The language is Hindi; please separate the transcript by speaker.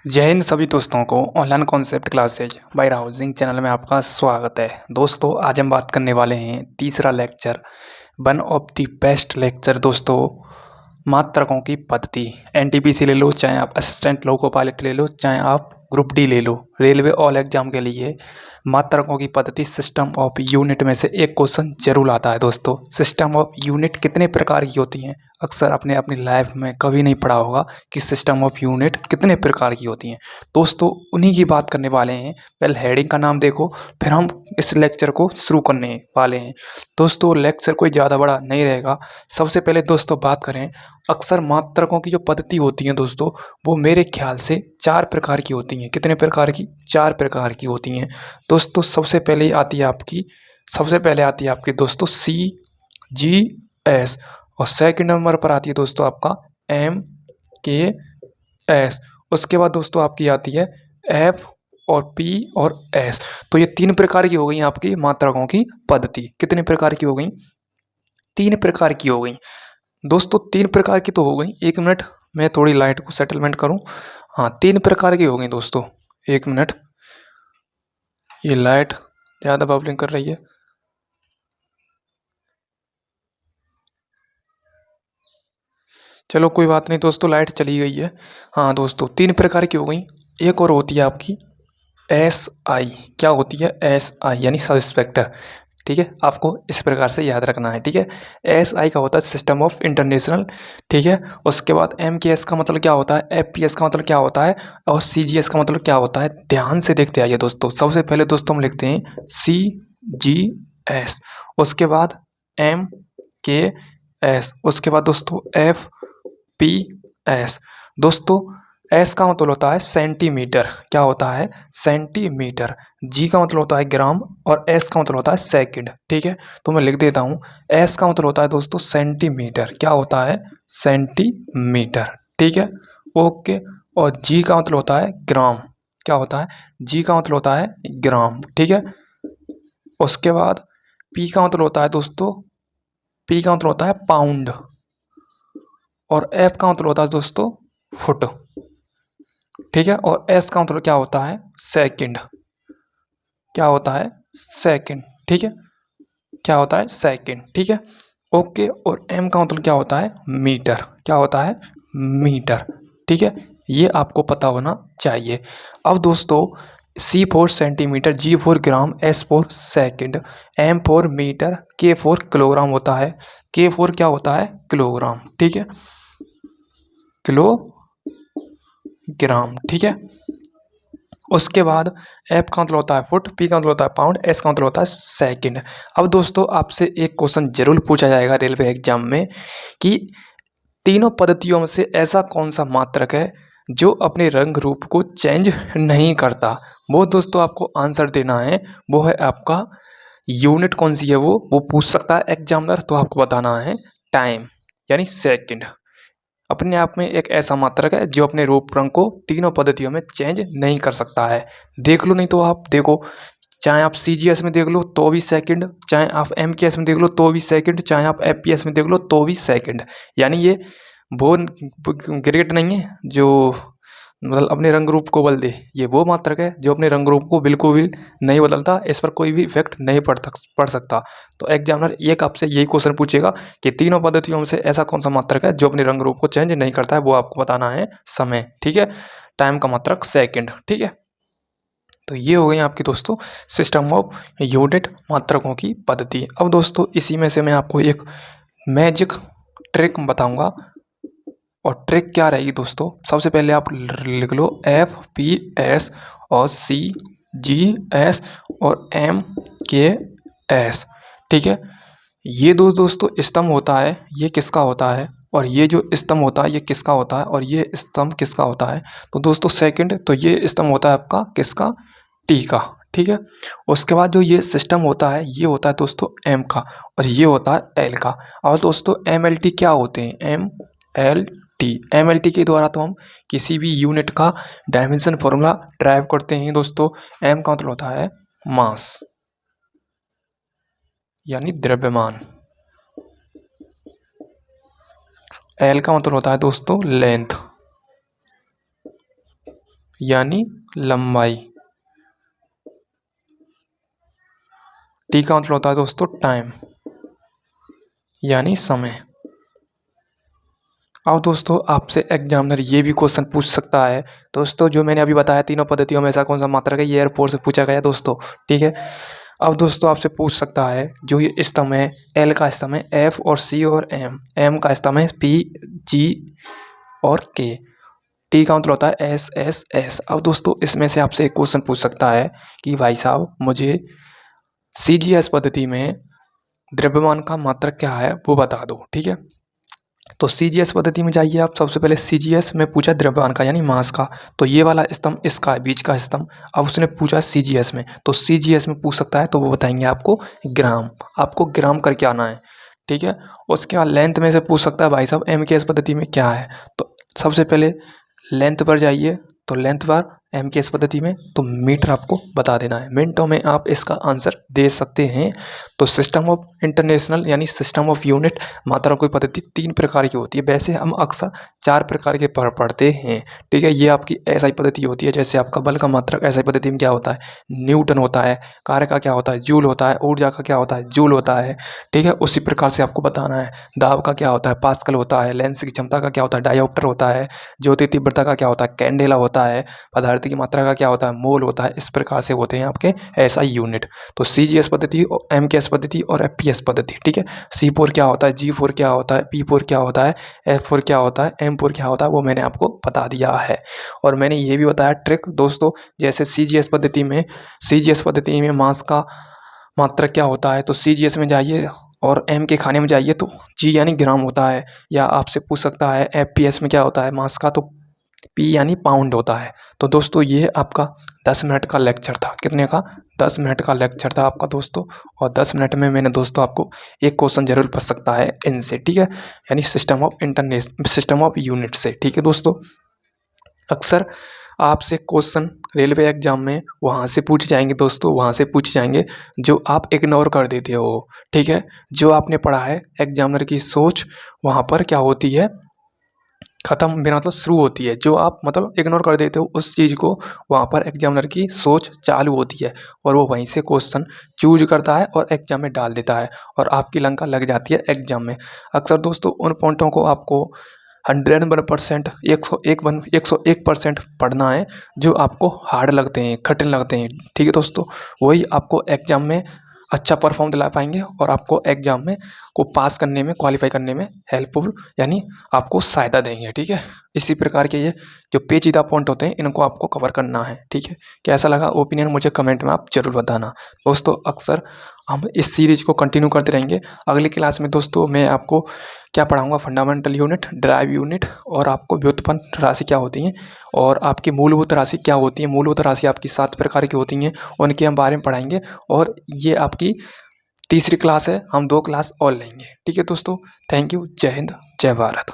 Speaker 1: जय हिंद सभी दोस्तों को online concept classes by housing channel में आपका स्वागत है। दोस्तों आज हम बात करने वाले हैं तीसरा lecture, one of the best lecture दोस्तों, मात्रकों की पद्धति। एनटीपीसी ले लो, चाहे आप असिस्टेंट लोको पायलट ले लो, चाहे आप ग्रुप डी ले लो, रेलवे ऑल एग्जाम के लिए मात्रकों की पद्धति सिस्टम ऑफ यूनिट में से एक क्वेश्चन जरूर आता है। दोस्तों सिस्टम ऑफ यूनिट कितने प्रकार की होती हैं? अक्सर आपने अपनी लाइफ में कभी नहीं पढ़ा होगा कि सिस्टम ऑफ यूनिट कितने प्रकार की होती हैं। दोस्तों उन्हीं की बात करने वाले हैं। पहले हेडिंग का नाम देखो, फिर हम इस लेक्चर को शुरू करने वाले हैं। दोस्तों लेक्चर कोई ज़्यादा बड़ा नहीं रहेगा। सबसे पहले दोस्तों बात करें, अक्सर मात्रकों की जो पद्धति होती है दोस्तों, वो मेरे ख्याल से 4 प्रकार की होती हैं। कितने प्रकार की? 4 प्रकार की होती हैं। दोस्तों सबसे पहले आती है आपकी दोस्तों CGS, और सेकंड नंबर पर आती है दोस्तों आपका MKS। उसके बाद दोस्तों आपकी आती है F और P और S। तो ये 3 प्रकार की हो गई आपकी मात्रकों की पद्धति। कितने प्रकार की हो गई? 3 प्रकार की हो गई दोस्तों। 3 प्रकार की तो हो गई। 1 मिनट मैं थोड़ी लाइट को सेटलमेंट करूं। हाँ 3 प्रकार की हो गई दोस्तों। 1 मिनट, ये लाइट ज़्यादा बबलिंग कर रही है। चलो कोई बात नहीं दोस्तों, लाइट चली गई है। हाँ दोस्तों 3 प्रकार की हो गई। एक और होती है आपकी SI। क्या होती है? SI यानी सब इंस्पेक्टर। ठीक है, आपको इस प्रकार से याद रखना है। ठीक है, SI का होता है सिस्टम ऑफ इंटरनेशनल। ठीक है, उसके बाद MKS का मतलब क्या होता है, FPS का मतलब क्या होता है, और CGS का मतलब क्या होता है। ध्यान से देखते आइए दोस्तों। सबसे पहले दोस्तों हम लिखते हैं CGS, उसके बाद MKS, उसके बाद दोस्तों FPS। दोस्तों S का मतलब होता है सेंटीमीटर। क्या होता है? सेंटीमीटर। G का मतलब होता है ग्राम, और S का मतलब होता है सेकंड। ठीक है, तो मैं लिख देता हूँ। S का मतलब होता है दोस्तों सेंटीमीटर। क्या होता है? सेंटीमीटर। ठीक है, ओके। और G का मतलब होता है ग्राम। क्या होता है? G का मतलब होता है ग्राम। ठीक है, उसके बाद P का मतलब होता है दोस्तों, P का मतलब होता है पाउंड, और F का मतलब होता है दोस्तों फुट। ठीक है, और S का मतलब क्या होता है? सेकंड। क्या होता है? सेकंड। ठीक है, क्या होता है? सेकंड। ठीक है, ओके। और M का मतलब क्या होता है? मीटर। क्या होता है? मीटर। ठीक है, ये आपको पता होना चाहिए। अब दोस्तों C for centimetre, G for gram, S for second, M for metre, K for kilogram होता है। K फॉर क्या होता है? किलोग्राम। ठीक है, किलोग्राम। ठीक है, उसके बाद F का मतलब होता है फुट, P का मतलब होता है पाउंड, S का मतलब होता है सेकंड। अब दोस्तों आपसे एक क्वेश्चन जरूर पूछा जाएगा रेलवे एग्जाम में कि तीनों पद्धतियों में से ऐसा कौन सा मात्रक है जो अपने रंग रूप को चेंज नहीं करता। वो दोस्तों आपको आंसर देना है। वो है आपका यूनिट कौन सी है, वो पूछ सकता है एग्जामिनर। तो आपको बताना है टाइम यानी सेकंड। अपने आप में एक ऐसा मात्रक है जो अपने रूप रंग को तीनों पद्धतियों में चेंज नहीं कर सकता है। देख लो, नहीं तो आप देखो, चाहे आप CGS में देख लो तो भी सेकंड, चाहे आप MKS में देख लो तो भी सेकंड, चाहे आप FPS में देख लो तो भी सेकंड। यानी ये वो ग्रेड नहीं है जो मतलब अपने रंग रूप को बदल दे। ये वो मात्रक है जो अपने रंग रूप को बिल्कुल भी नहीं बदलता। इस पर कोई भी इफेक्ट नहीं पड़ सकता। तो एग्जामिनर एक आपसे यही क्वेश्चन पूछेगा कि तीनों पद्धतियों में से ऐसा कौन सा मात्रक है जो अपने रंग रूप को चेंज नहीं करता है। वो आपको बताना है समय। ठीक है, टाइम का मात्रक सेकंड। ठीक है, तो ये हो गई आपकी दोस्तों सिस्टम ऑफ यूनिट मात्रकों की पद्धति। अब दोस्तों इसी में से मैं आपको एक मैजिक ट्रिक बताऊंगा। और ट्रिक क्या रहेगी दोस्तों, सबसे पहले आप लिख लो FPS और CGS और MKS। ठीक है, ये दोस्तों स्तंभ होता है, ये किसका होता है, और ये जो स्तंभ होता है ये किसका होता है, और ये स्तंभ किसका होता है। तो दोस्तों सेकंड, तो ये स्तंभ होता है आपका किसका? T का। ठीक है, उसके बाद जो ये सिस्टम होता है ये होता है दोस्तों M का, और ये होता है L का। और दोस्तों MLT क्या होते हैं? MLT के द्वारा तो हम किसी भी यूनिट का डायमेंशन फॉर्मूला ड्राइव करते हैं दोस्तों। M का मतलब होता है मास यानी द्रव्यमान, L का मतलब होता है दोस्तों लेंथ यानी लंबाई। टी का मतलब होता है दोस्तों टाइम यानी समय। अब दोस्तों आपसे एग्जामिनर ये भी क्वेश्चन पूछ सकता है दोस्तों, जो मैंने अभी बताया तीनों पद्धतियों में ऐसा कौन सा मात्रक है, ये एयरपोर्ट से पूछा गया दोस्तों, ठीक है। अब दोस्तों आपसे पूछ सकता है जो ये स्तंभ है, एल का स्तंभ है, एफ और सी और एम, एम का स्तंभ है पी जी और के, टी का मतलब होता है एस एस एस। अब दोस्तों इसमें से आपसे एक क्वेश्चन पूछ सकता है कि भाई साहब मुझे CGS पद्धति में द्रव्यमान का मात्रक क्या है वो बता दो, ठीक है। तो CGS पद्धति में जाइए आप, सबसे पहले CGS में पूछा द्रव्यमान का यानी मास का, तो ये वाला स्तंभ इसका है, बीच का स्तंभ। अब उसने पूछा CGS में, तो CGS में पूछ सकता है तो वो बताएंगे आपको ग्राम, आपको ग्राम करके आना है, ठीक है। उसके बाद लेंथ में से पूछ सकता है भाई साहब MKS पद्धति में क्या है, तो सबसे पहले लेंथ पर जाइए, तो लेंथ पर MKS पद्धति में तो मीटर आपको बता देना है, मिनटों में आप इसका आंसर दे सकते हैं। तो सिस्टम ऑफ इंटरनेशनल यानी सिस्टम ऑफ यूनिट मात्राओं की पद्धति 3 प्रकार की होती है, वैसे हम अक्सर 4 प्रकार के पढ़ते हैं, ठीक है। ये आपकी SI पद्धति होती है, जैसे आपका बल का मात्रक SI पद्धति में क्या होता है, न्यूटन होता है, कार्य का क्या होता है, जूल होता है, ऊर्जा का क्या होता है, जूल होता है, ठीक है। उसी प्रकार से आपको बताना है, दाब का क्या होता है, पास्कल होता है, लेंस की क्षमता का क्या होता है, डायोप्टर होता है, ज्योति तीव्रता का क्या होता है, कैंडेला होता है, पदार्थ की मात्रा का क्या होता है, मोल होता है। इस प्रकार से होते हैं आपके SI यूनिट। तो CGS पद्धति, MKS पद्धति और FPS पद्धति, ठीक है। C4 क्या होता है, G4 क्या होता है, P4 क्या होता है, F4 क्या होता है, M4 क्या होता है, वो मैंने आपको बता दिया है। और मैंने ये भी बताया ट्रिक दोस्तों, जैसे CGS पद्धति में मास का मात्रक क्या होता है, तो CGS में जाइए और M के खाने में जाइए तो G यानी ग्राम होता है, या आपसे पूछ सकता है FPS में क्या होता है मास का, तो P यानी पाउंड होता है। तो दोस्तों ये आपका 10 मिनट का लेक्चर था, कितने का, 10 मिनट का लेक्चर था आपका दोस्तों। और 10 मिनट में मैंने दोस्तों आपको एक क्वेश्चन जरूर पूछ सकता है इनसे, ठीक है, यानी सिस्टम ऑफ यूनिट से, ठीक है दोस्तों। अक्सर आपसे क्वेश्चन रेलवे एग्जाम में वहाँ से पूछे जाएंगे दोस्तों, वहाँ से पूछे जाएंगे जो आप इग्नोर कर देते हो, ठीक है। जो आपने पढ़ा है एग्जामिनर की सोच वहाँ पर क्या होती है, ख़त्म बिना मतलब शुरू होती है, जो आप मतलब इग्नोर कर देते हो उस चीज़ को वहाँ पर एग्जामिनर की सोच चालू होती है, और वो वहीं से क्वेश्चन चूज करता है और एग्जाम में डाल देता है, और आपकी लंका लग जाती है एग्जाम में। अक्सर दोस्तों उन पॉइंटों को आपको 101%, 101% पढ़ना है जो आपको हार्ड लगते हैं, कठिन लगते हैं, ठीक है दोस्तों। वही आपको एग्जाम में अच्छा परफॉर्म दिला पाएंगे और आपको एग्जाम में को पास करने में, क्वालिफाई करने में हेल्पफुल यानी आपको सहायता देंगे, ठीक है। इसी प्रकार के ये जो पेचीदा पॉइंट होते हैं इनको आपको कवर करना है, ठीक है। कैसा लगा ओपिनियन मुझे कमेंट में आप जरूर बताना दोस्तों। अक्सर हम इस सीरीज को कंटिन्यू करते रहेंगे। अगली क्लास में दोस्तों मैं आपको क्या पढ़ाऊंगा, फंडामेंटल यूनिट, ड्राइव यूनिट, और आपको व्युत्पन्न राशि क्या होती हैं, और आपकी मूलभूत राशि क्या होती है। मूलभूत राशि आपकी 7 प्रकार की होती हैं, उनके हम बारे में पढ़ाएंगे। और ये आपकी तीसरी क्लास है, हम 2 क्लास और लेंगे, ठीक है दोस्तों। थैंक यू, जय हिंद, जय भारत।